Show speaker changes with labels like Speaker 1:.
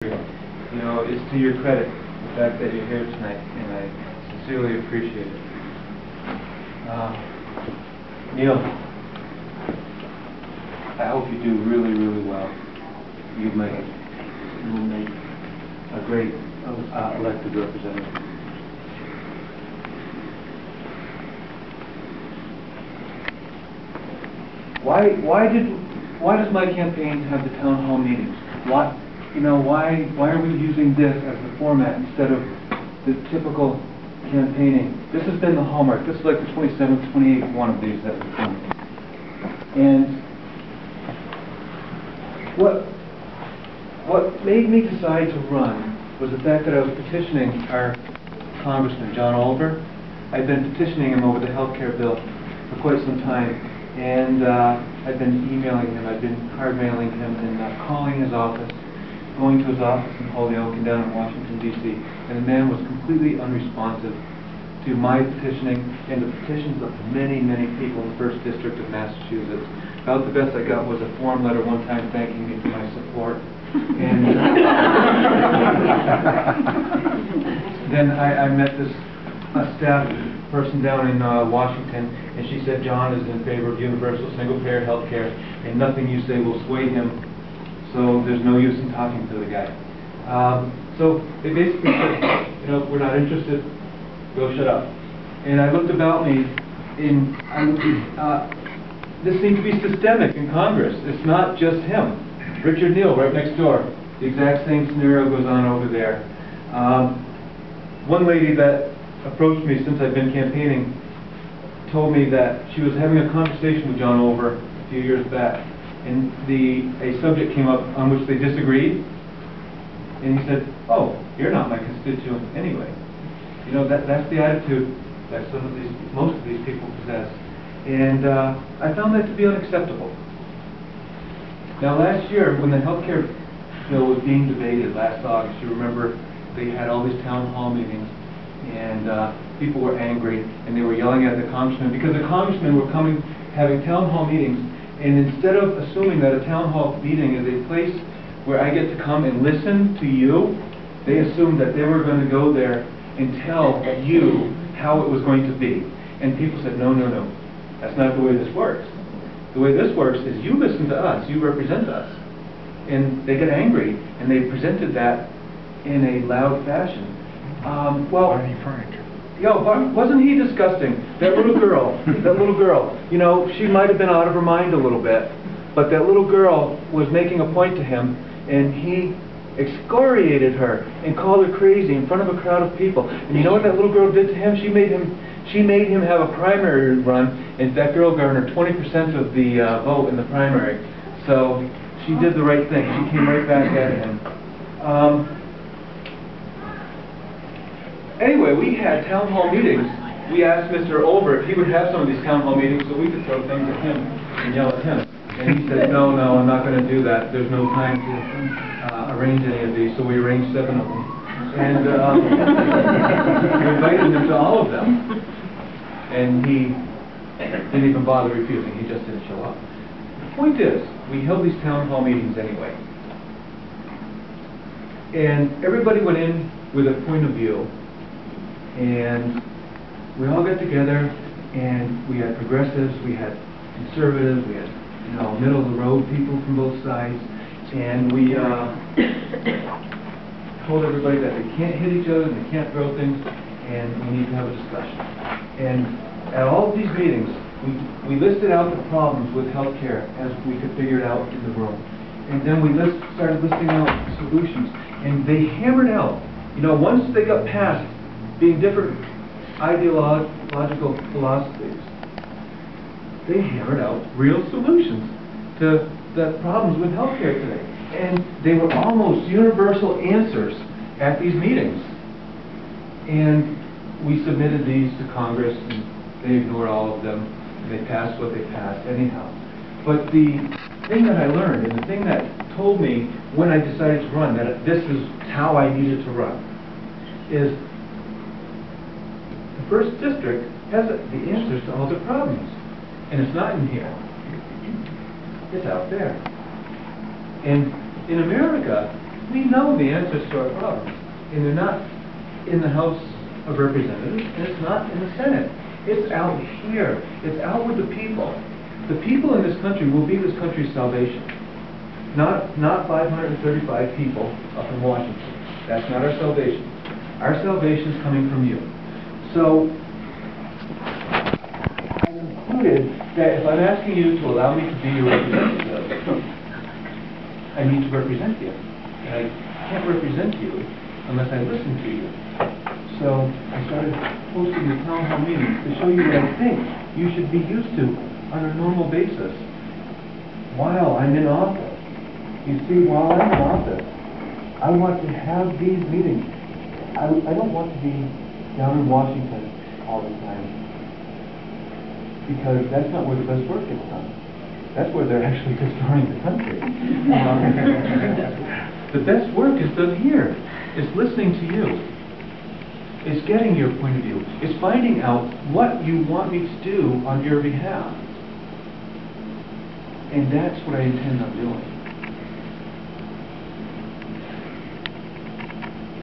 Speaker 1: You know, it's to your credit, the fact that you're here tonight, and I sincerely appreciate it. Neil, I hope you do really, really well. You will make a great elected representative. Why does my campaign have the town hall meetings? Why are we using this as the format instead of the typical campaigning? This has been the hallmark. This is like the 27th, 28th one of these that we've done. And what made me decide to run was the fact that I was petitioning our Congressman, John Oliver. I've been petitioning him over the health care bill for quite some time. And I've been emailing him, I've been hard mailing him, and calling his office, going to his office in Holyoke and down in Washington, D.C. And the man was completely unresponsive to my petitioning and the petitions of many, many people in the 1st District of Massachusetts. About the best I got was a form letter one time thanking me for my support. And then I met this staff person down in Washington, and she said John is in favor of universal single-payer health care, and nothing you say will sway him, so there's no use in talking to the guy. So they basically said, you know, we're not interested, go shut up. And I looked about me, and this seems to be systemic in Congress. It's not just him. Richard Neal, right next door, the exact same scenario goes on over there. One lady that approached me since I've been campaigning told me that she was having a conversation with John Oliver a few years back, and a subject came up on which they disagreed, and he said, "Oh, you're not my constituent anyway." You know, that's the attitude that most of these people possess, and I found that to be unacceptable. Now, last year, when the health care bill was being debated last August, you remember they had all these town hall meetings, and people were angry, and they were yelling at the congressman because the congressmen were having town hall meetings, and instead of assuming that a town hall meeting is a place where I get to come and listen to you, they assumed that they were going to go there and tell you how it was going to be. And people said, no, no, no, that's not the way this works. The way this works is you listen to us, you represent us. And they get angry, and they presented that in a loud fashion. Well, what are you referring to? Yo, wasn't he disgusting? That little girl, you know, she might have been out of her mind a little bit, but that little girl was making a point to him, and he excoriated her and called her crazy in front of a crowd of people. And you know what that little girl did to him? She made him have a primary run, and that girl garnered 20% of the vote in the primary. So she did the right thing. She came right back at him. Anyway, we had town hall meetings. We asked Mr. Oliver if he would have some of these town hall meetings so we could throw things at him and yell at him. And he said, no, I'm not going to do that. There's no time to arrange any of these, so we arranged 7 of them. And we invited him to all of them. And he didn't even bother refusing. He just didn't show up. The point is, we held these town hall meetings anyway. And everybody went in with a point of view. And we all got together, and we had progressives, we had conservatives, we had, you know, middle of the road people from both sides, and we told everybody that they can't hit each other and they can't throw things, and we need to have a discussion. And at all of these meetings, we listed out the problems with health care as we could figure it out in the room. And then we started listing out solutions, and they hammered out, you know, once they got past being different ideological philosophies, they hammered out real solutions to the problems with healthcare today. And they were almost universal answers at these meetings. And we submitted these to Congress, and they ignored all of them, and they passed what they passed anyhow. But the thing that I learned, and the thing that told me when I decided to run, that this is how I needed to run, is the 1st District has the answers to all the problems. And it's not in here. It's out there. And in America, We know the answers to our problems, and they're not in the House of Representatives, and it's not in the Senate. It's out here. It's out with the people. The people in this country will be this country's salvation. Not 535 people up in Washington. That's not our salvation. Our salvation is coming from you. So, I've included that if I'm asking you to allow me to be your representative, I need to represent you. And I can't represent you unless I listen to you. So, I started hosting the town hall meetings to show you what I think you should be used to on a normal basis while I'm in office. You see, while I'm in office, I want to have these meetings. I don't want to be down in Washington all the time, because that's not where the best work gets done. That's where they're actually destroying the country. The best work is done here. It's listening to you. It's getting your point of view. It's finding out what you want me to do on your behalf. And that's what I intend on doing.